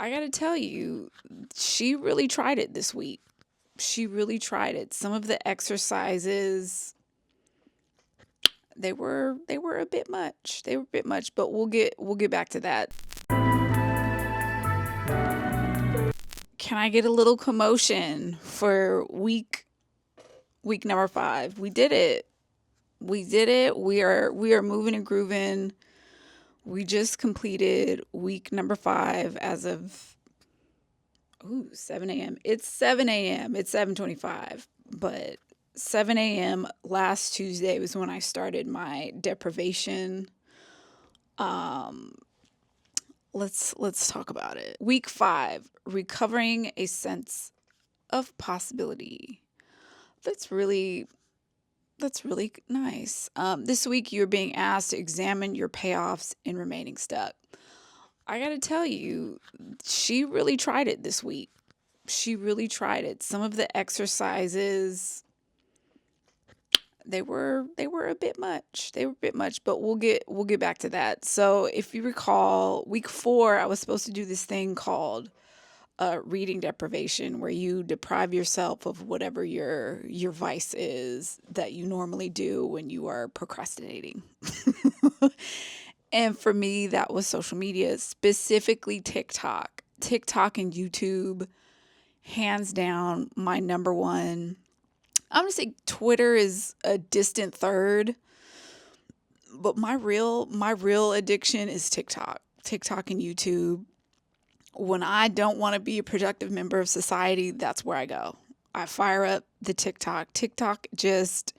I gotta tell you, she really tried it this week. She really tried it. Some of the exercises, they were a bit much. They were a bit much, but we'll get back to that. Can I get a little commotion for week number 5? We did it. We did it. We are moving and grooving. We just completed week number 5 as of 7 a.m. It's 7 a.m. It's 7:25, but 7 a.m. last Tuesday was when I started my deprivation. Um, let's talk about it. Week 5, recovering a sense of possibility. That's really that's really nice. This week you're being asked to examine your payoffs in remaining stuck. I gotta tell you, she really tried it this week. She really tried it. Some of the exercises, they were a bit much. They were a bit much, but we'll get back to that. So if you recall, week 4, I was supposed to do this thing called reading deprivation, where you deprive yourself of whatever your vice is that you normally do when you are procrastinating. And for me, that was social media, specifically TikTok. TikTok and YouTube, hands down, my number one. I'm gonna say Twitter is a distant third, but my real addiction is TikTok. TikTok and YouTube. When I don't want to be a productive member of society, that's where I go. I fire up the TikTok. TikTok just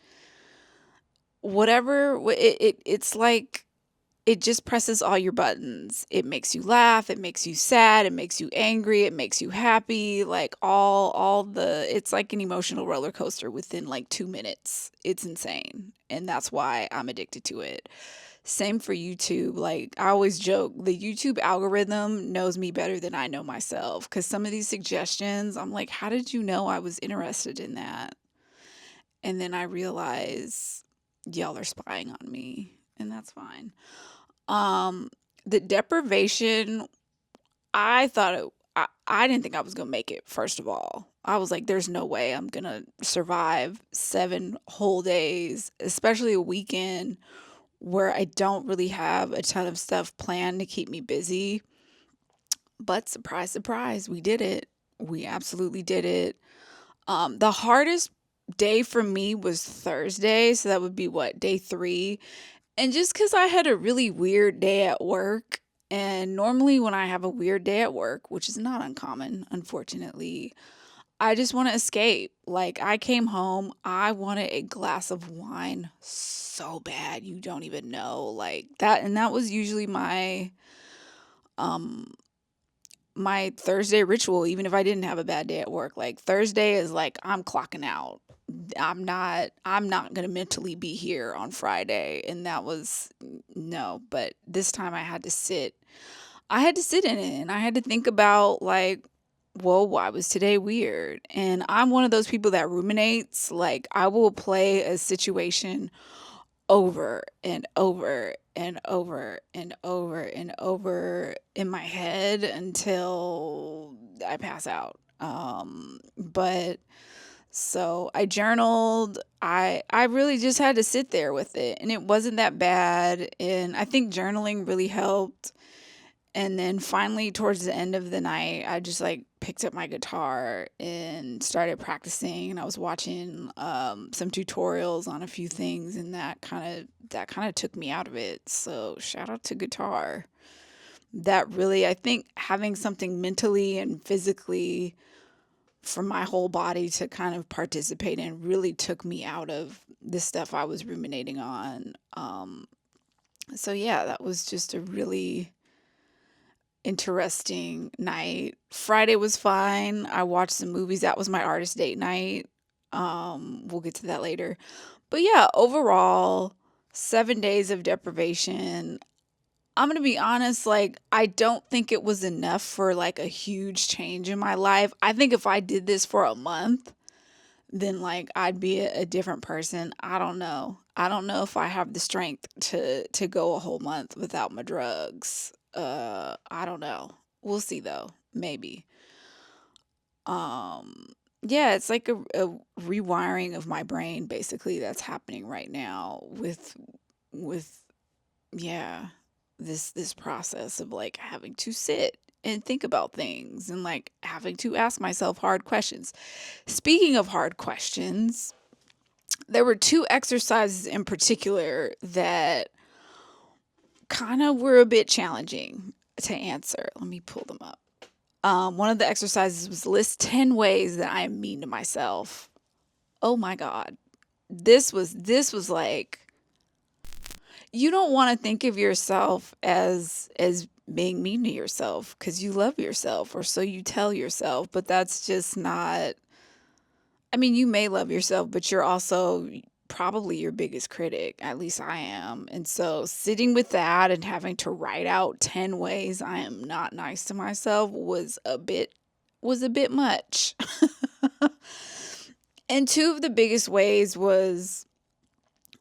whatever it's like, it just presses all your buttons. It makes you laugh, it makes you sad, it makes you angry, it makes you happy, like all the it's like an emotional roller coaster within like 2 minutes. It's insane. And that's why I'm addicted to it. Same for YouTube. Like I always joke, the YouTube algorithm knows me better than I know myself, cuz some of these suggestions, I'm like, how did you know I was interested in that? And then I realize y'all are spying on me, and that's fine. Um, the deprivation, I thought I didn't think I was gonna make it, first of all. I was like, there's no way I'm gonna survive 7 whole days, especially a weekend where I don't really have a ton of stuff planned to keep me busy. But surprise, surprise, we did it. We absolutely did it. The hardest day for me was Thursday, so that would be what, day 3. And just because I had a really weird day at work, and normally when I have a weird day at work, which is not uncommon, unfortunately, I just want to escape. Like, I came home, I wanted a glass of wine so bad, you don't even know. Like that, and that was usually um my Thursday ritual, even if I didn't have a bad day at work. Like Thursday is like I'm clocking out. I'm not going to mentally be here on Friday, and that was no, but this time I had to sit. I had to sit in it, and I had to think about like, whoa, why was today weird? And I'm one of those people that ruminates. Like I will play a situation over and over and over and over and over in my head until I pass out. But so I journaled. I really just had to sit there with it, and it wasn't that bad. And I think journaling really helped. And then finally, towards the end of the night, I just like picked up my guitar and started practicing. And I was watching some tutorials on a few things, and that kind of took me out of it. So shout out to guitar. That really, I think, having something mentally and physically for my whole body to kind of participate in really took me out of the stuff I was ruminating on. So yeah, that was just a really interesting night. Friday was fine. I watched some movies. That was my artist date night. We'll get to that later. But yeah, overall, 7 days of deprivation. I'm gonna be honest, like, I don't think it was enough for like a huge change in my life. I think if I did this for a month, then like I'd be a different person. I don't know. I don't know if I have the strength to go a whole month without my drugs. I don't know. We'll see though. maybe. Um, yeah, it's like a rewiring of my brain basically that's happening right now with yeah, this process of like having to sit and think about things and like having to ask myself hard questions. Speaking of hard questions, there were two exercises in particular that kind of were a bit challenging to answer. Let me pull them up. One of the exercises was list 10 ways that I am mean to myself. Oh my God. This was like you don't want to think of yourself as being mean to yourself because you love yourself or so you tell yourself, but that's just not. I mean, you may love yourself, but you're also probably your biggest critic. At least I am. And so sitting with that and having to write out 10 ways I am not nice to myself was a bit much. And two of the biggest ways was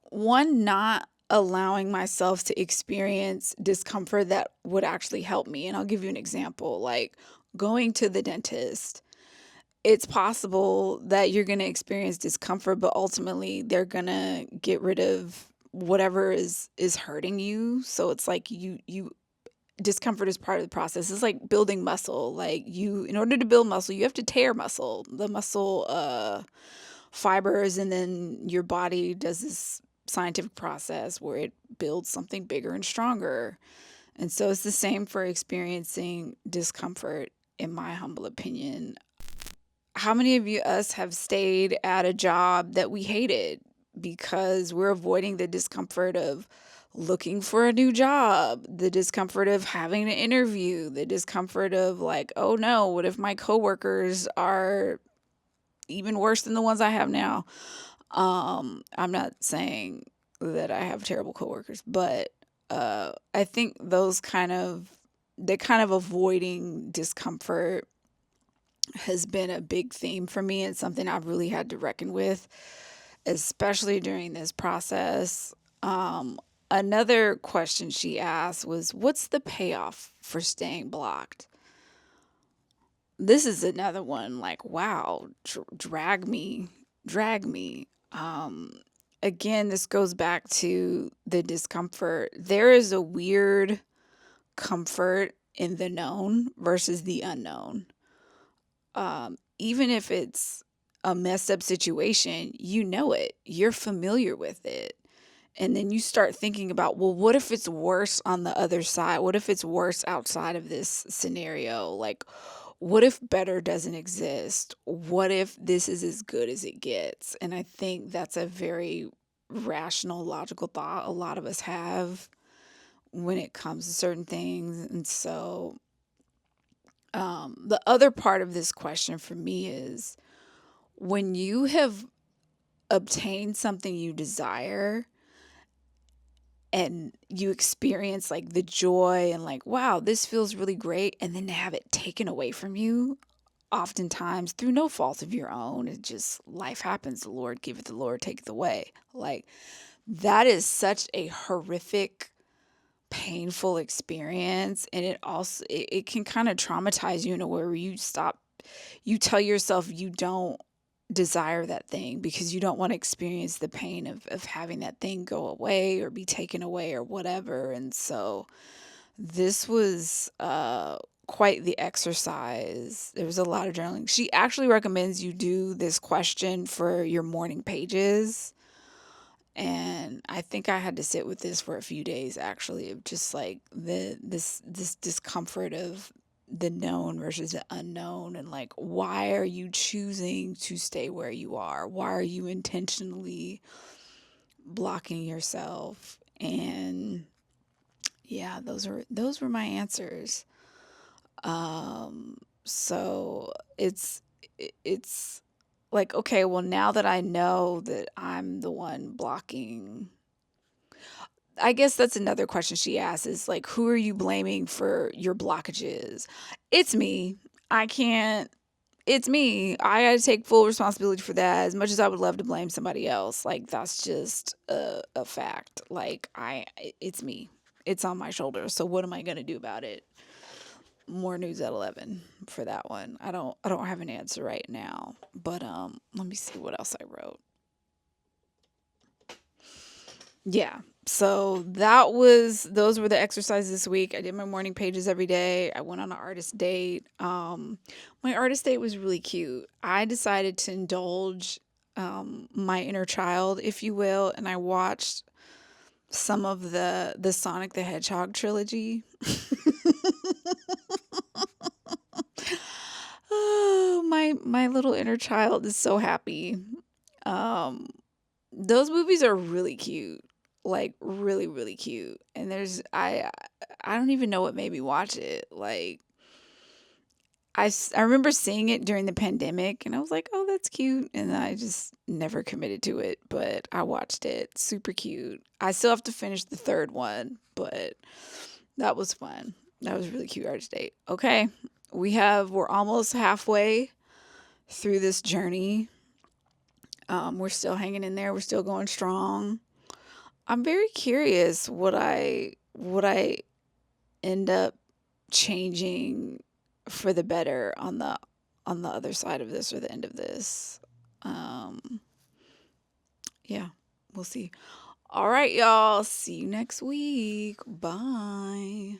one, not allowing myself to experience discomfort that would actually help me. And I'll give you an example, like going to the dentist. It's possible that you're going to experience discomfort, but ultimately they're going to get rid of whatever is hurting you. So it's like you discomfort is part of the process. It's like building muscle. Like you in order to build muscle, you have to tear muscle. The muscle fibers, and then your body does this scientific process where it builds something bigger and stronger. And so it's the same for experiencing discomfort, in my humble opinion. How many of us have stayed at a job that we hated because we're avoiding the discomfort of looking for a new job, the discomfort of having an interview, the discomfort of like, oh no, what if my coworkers are even worse than the ones I have now? I'm not saying that I have terrible coworkers, but I think that kind of avoiding discomfort has been a big theme for me and something I've really had to reckon with, especially during this process. Another question she asked was, what's the payoff for staying blocked? This is another one like, wow, drag me, drag me. Again, this goes back to the discomfort. There is a weird comfort in the known versus the unknown. Even if it's a messed up situation, you know it, you're familiar with it. And then you start thinking about, well, what if it's worse on the other side? What if it's worse outside of this scenario? Like, what if better doesn't exist? What if this is as good as it gets? And I think that's a very rational, logical thought a lot of us have when it comes to certain things. And so, the other part of this question for me is when you have obtained something you desire and you experience like the joy and like, wow, this feels really great. And then to have it taken away from you, oftentimes through no fault of your own, it just life happens. The Lord giveth, the Lord taketh away. Like that is such a horrific, painful experience. And it can kind of traumatize you in a way where you tell yourself you don't desire that thing because you don't want to experience the pain of having that thing go away or be taken away or whatever. And so this was quite the exercise. There was a lot of journaling. She actually recommends you do this question for your morning pages. And I think I had to sit with this for a few days actually, of just like this discomfort of the known versus the unknown, and like why are you choosing to stay where you are? Why are you intentionally blocking yourself? And yeah, those were my answers. So it's like, okay, well, now that I know that I'm the one blocking, I guess that's another question she asks is like, who are you blaming for your blockages? It's me. I can't, it's me. I got to take full responsibility for that as much as I would love to blame somebody else. Like, that's just a fact. Like, it's me. It's on my shoulders. So, what am I going to do about it? more news at 11 for that one. I don't have an answer right now, but let me see what else I wrote. Yeah. So those were the exercises this week. I did my morning pages every day. I went on an artist date. My artist date was really cute. I decided to indulge my inner child, if you will, and I watched some of the Sonic the Hedgehog trilogy. Oh, my little inner child is so happy. Um, those movies are really cute, like really really cute. And I don't even know what made me watch it. Like I remember seeing it during the pandemic, and I was like, oh, that's cute, and I just never committed to it. But I watched it, super cute. I still have to finish the third one, but that was fun. That was a really cute artist date. Okay, we're almost halfway through this journey. We're still hanging in there. We're still going strong. I'm very curious what I end up changing for the better on the other side of this or the end of this. Um, yeah, we'll see. All right, y'all. See you next week. Bye.